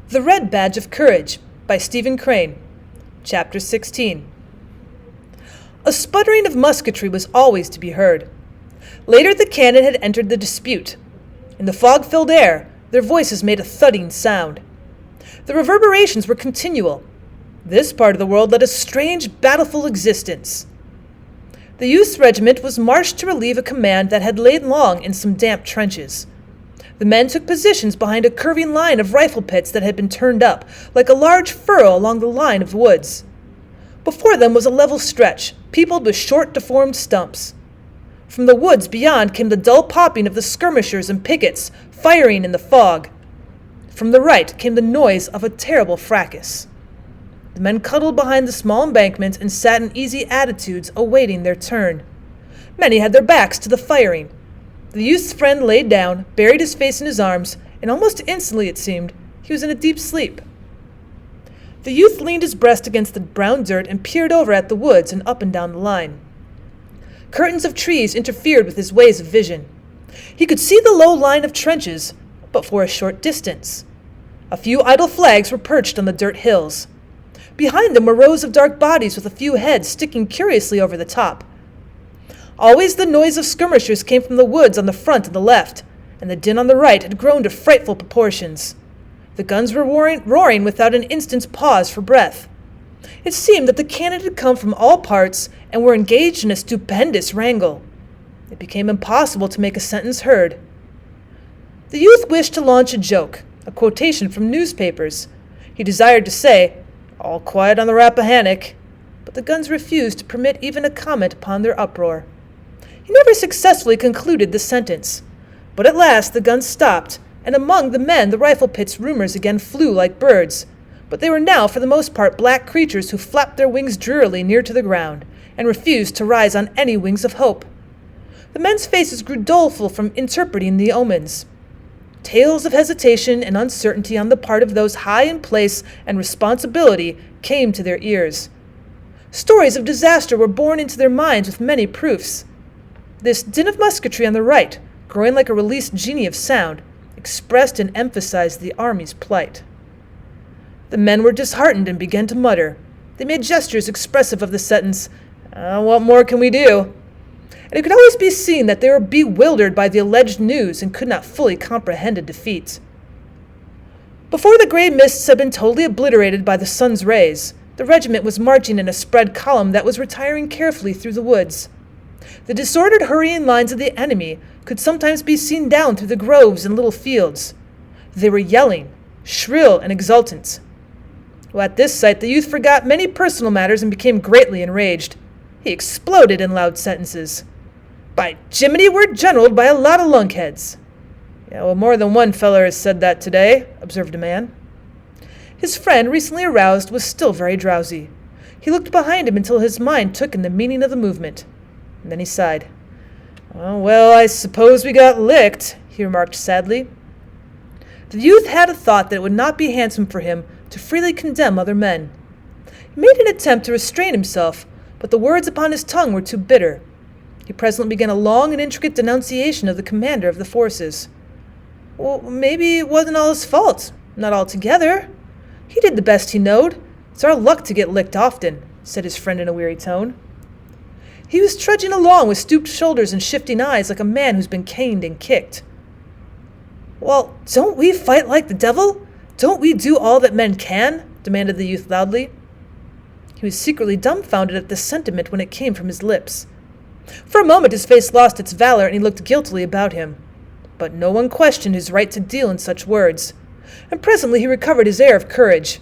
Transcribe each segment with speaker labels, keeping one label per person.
Speaker 1: The Red Badge of Courage by Stephen Crane. Chapter 16. A sputtering of musketry was always to be heard. Later the cannon had entered the dispute. In the fog-filled air, their voices made a thudding sound. The reverberations were continual. This part of the world led a strange, battleful existence. The youth's regiment was marched to relieve a command that had lain long in some damp trenches. The men took positions behind a curving line of rifle pits that had been turned up, like a large furrow along the line of woods. Before them was a level stretch, peopled with short, deformed stumps. From the woods beyond came the dull popping of the skirmishers and pickets, firing in the fog. From the right came the noise of a terrible fracas. The men cuddled behind the small embankment and sat in easy attitudes, awaiting their turn. Many had their backs to the firing. The youth's friend laid down, buried his face in his arms, and almost instantly, it seemed, he was in a deep sleep. The youth leaned his breast against the brown dirt and peered over at the woods and up and down the line. Curtains of trees interfered with his ways of vision. He could see the low line of trenches, but for a short distance. A few idle flags were perched on the dirt hills. Behind them were rows of dark bodies with a few heads sticking curiously over the top. Always the noise of skirmishers came from the woods on the front and the left, and the din on the right had grown to frightful proportions. The guns were roaring without an instant's pause for breath. It seemed that the cannon had come from all parts and were engaged in a stupendous wrangle. It became impossible to make a sentence heard. The youth wished to launch a joke, a quotation from newspapers. He desired to say, "All quiet on the Rappahannock," but the guns refused to permit even a comment upon their uproar. He never successfully concluded the sentence, but at last the guns stopped, and among the men the rifle pits' rumors again flew like birds, but they were now for the most part black creatures who flapped their wings drearily near to the ground, and refused to rise on any wings of hope. The men's faces grew doleful from interpreting the omens. Tales of hesitation and uncertainty on the part of those high in place and responsibility came to their ears. Stories of disaster were borne into their minds with many proofs. This din of musketry on the right, growing like a released genie of sound, expressed and emphasized the army's plight. The men were disheartened and began to mutter. They made gestures expressive of the sentence, "What more can we do?" And it could always be seen that they were bewildered by the alleged news and could not fully comprehend a defeat. Before the gray mists had been totally obliterated by the sun's rays, the regiment was marching in a spread column that was retiring carefully through the woods. The disordered, hurrying lines of the enemy could sometimes be seen down through the groves and little fields. They were yelling, shrill and exultant. Well, at this sight the youth forgot many personal matters and became greatly enraged. He exploded in loud sentences. "By Jiminy, we're generaled by a lot of lunkheads." "Yeah, well, more than one feller has said that today," observed a man. His friend, recently aroused, was still very drowsy. He looked behind him until his mind took in the meaning of the movement. And then he sighed. Well, I suppose we got licked," he remarked sadly. The youth had a thought that it would not be handsome for him to freely condemn other men. He made an attempt to restrain himself, but the words upon his tongue were too bitter. He presently began a long and intricate denunciation of the commander of the forces. "Well, maybe it wasn't all his fault. Not altogether. He did the best he knowed. It's our luck to get licked often," said his friend in a weary tone. He was trudging along with stooped shoulders and shifting eyes like a man who's been caned and kicked. "Well, don't we fight like the devil? Don't we do all that men can?" demanded the youth loudly. He was secretly dumbfounded at this sentiment when it came from his lips. For a moment his face lost its valor and he looked guiltily about him. But no one questioned his right to deal in such words, and presently he recovered his air of courage.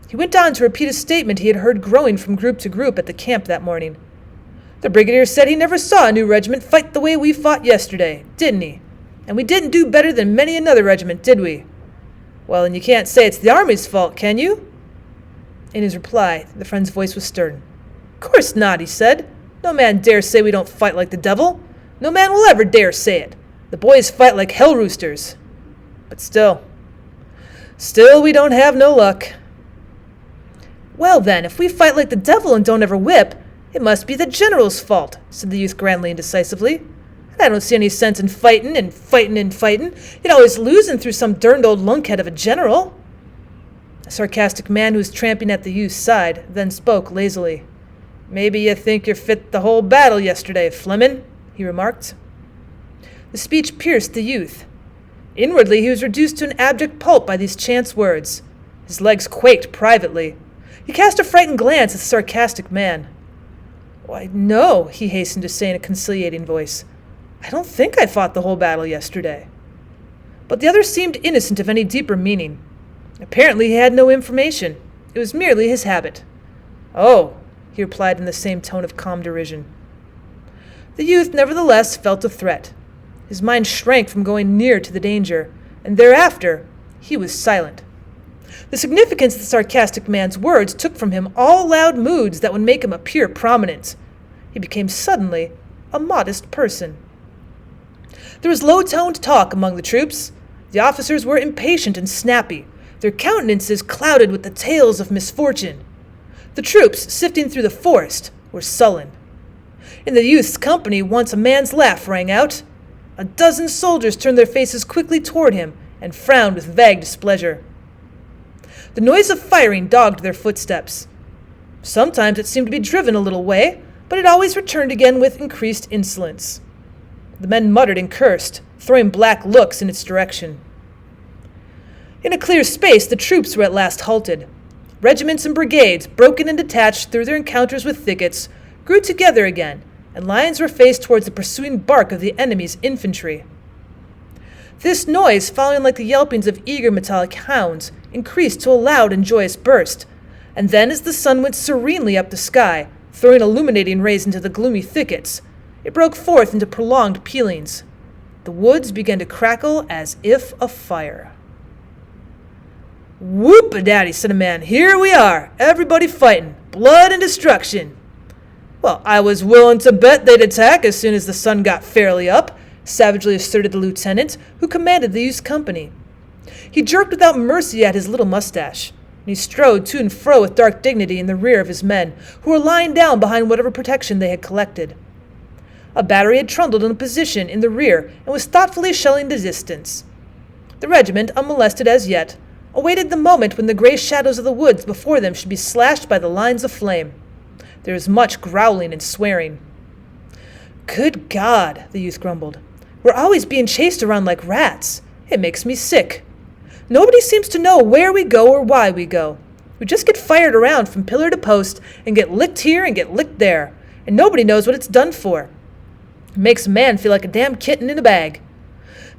Speaker 1: He went on to repeat a statement he had heard growing from group to group at the camp that morning. "The brigadier said he never saw a new regiment fight the way we fought yesterday, didn't he? And we didn't do better than many another regiment, did we? Well, and you can't say it's the army's fault, can you?" In his reply, the friend's voice was stern. "Course not," he said. "No man dare say we don't fight like the devil. No man will ever dare say it. The boys fight like hell roosters. But still we don't have no luck." "Well then, if we fight like the devil and don't ever whip, it must be the general's fault," said the youth grandly and decisively. "And I don't see any sense in fighting and fighting and fighting. You'd always losing through some derned old lunkhead of a general." A sarcastic man who was tramping at the youth's side then spoke lazily. "Maybe you think you're fit the whole battle yesterday, Flemin'," he remarked. The speech pierced the youth. Inwardly, he was reduced to an abject pulp by these chance words. His legs quaked privately. He cast a frightened glance at the sarcastic man. "Why, no," he hastened to say in a conciliating voice. "I don't think I fought the whole battle yesterday." But the other seemed innocent of any deeper meaning. Apparently he had no information. It was merely his habit. "Oh," he replied in the same tone of calm derision. The youth nevertheless felt a threat. His mind shrank from going near to the danger, and thereafter he was silent. The significance of the sarcastic man's words took from him all loud moods that would make him appear prominent. He became suddenly a modest person. There was low-toned talk among the troops. The officers were impatient and snappy, their countenances clouded with the tales of misfortune. The troops, sifting through the forest, were sullen. In the youth's company, once a man's laugh rang out. A dozen soldiers turned their faces quickly toward him and frowned with vague displeasure. The noise of firing dogged their footsteps. Sometimes it seemed to be driven a little way, but it always returned again with increased insolence. The men muttered and cursed, throwing black looks in its direction. In a clear space, the troops were at last halted. Regiments and brigades, broken and detached through their encounters with thickets, grew together again, and lines were faced towards the pursuing bark of the enemy's infantry. This noise, following like the yelpings of eager metallic hounds, increased to a loud and joyous burst, and then as the sun went serenely up the sky, throwing illuminating rays into the gloomy thickets, it broke forth into prolonged pealings. The woods began to crackle as if afire. "Whoop-a-daddy," said a man. "Here we are, everybody fighting, blood and destruction." "Well, I was willing to bet they'd attack as soon as the sun got fairly up," savagely asserted the lieutenant, who commanded the youth's company. He jerked without mercy at his little mustache, and he strode to and fro with dark dignity in the rear of his men, who were lying down behind whatever protection they had collected. A battery had trundled in a position in the rear and was thoughtfully shelling the distance. The regiment, unmolested as yet, awaited the moment when the gray shadows of the woods before them should be slashed by the lines of flame. There was much growling and swearing. "Good God," the youth grumbled. "We're always being chased around like rats. It makes me sick. Nobody seems to know where we go or why we go. We just get fired around from pillar to post and get licked here and get licked there, and nobody knows what it's done for. It makes a man feel like a damn kitten in a bag.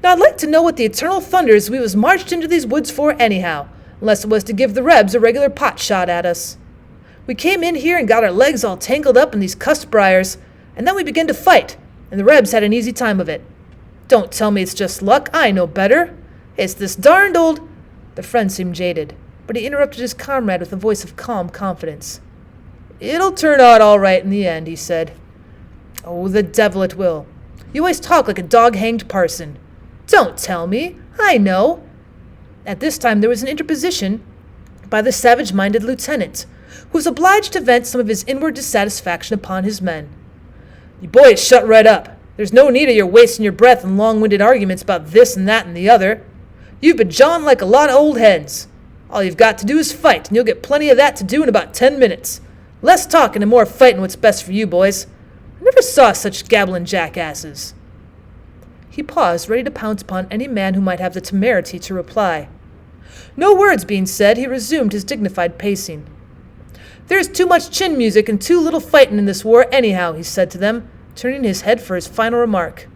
Speaker 1: Now I'd like to know what the eternal thunders we was marched into these woods for anyhow, unless it was to give the Rebs a regular pot shot at us. We came in here and got our legs all tangled up in these cussed briars, and then we began to fight, and the Rebs had an easy time of it. Don't tell me it's just luck, I know better. It's this darned old—" The friend seemed jaded, but he interrupted his comrade with a voice of calm confidence. "It'll turn out all right in the end," he said. "Oh, the devil it will. You always talk like a dog-hanged parson." "Don't tell me. I know." At this time there was an interposition by the savage-minded lieutenant, who was obliged to vent some of his inward dissatisfaction upon his men. "You boys shut right up. There's no need of your wasting your breath in long-winded arguments about this and that and the other. You've been jawing like a lot of old hens. All you've got to do is fight, and you'll get plenty of that to do in about 10 minutes. Less talking and more fighting what's best for you, boys. I never saw such gabbling jackasses." He paused, ready to pounce upon any man who might have the temerity to reply. No words being said, he resumed his dignified pacing. "There's too much chin music and too little fighting in this war anyhow," he said to them, turning his head for his final remark.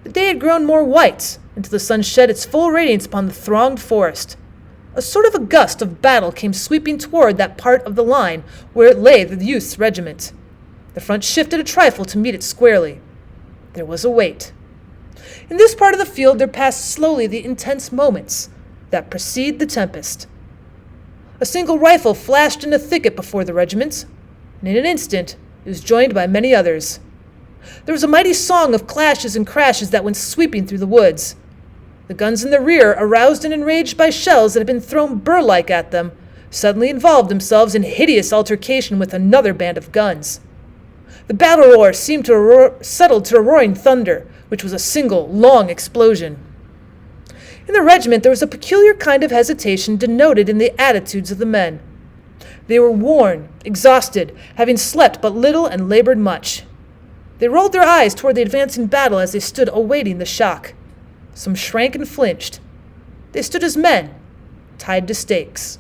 Speaker 1: The day had grown more white, until the sun shed its full radiance upon the thronged forest. A sort of a gust of battle came sweeping toward that part of the line where it lay the youth's regiment. The front shifted a trifle to meet it squarely. There was a wait. In this part of the field there passed slowly the intense moments that precede the tempest. A single rifle flashed in a thicket before the regiment, and in an instant it was joined by many others. There was a mighty song of clashes and crashes that went sweeping through the woods. The guns in the rear, aroused and enraged by shells that had been thrown burr-like at them, suddenly involved themselves in hideous altercation with another band of guns. The battle roar seemed to settle to a roaring thunder, which was a single, long explosion. In the regiment there was a peculiar kind of hesitation denoted in the attitudes of the men. They were worn, exhausted, having slept but little and labored much. They rolled their eyes toward the advancing battle as they stood awaiting the shock. Some shrank and flinched. They stood as men, tied to stakes.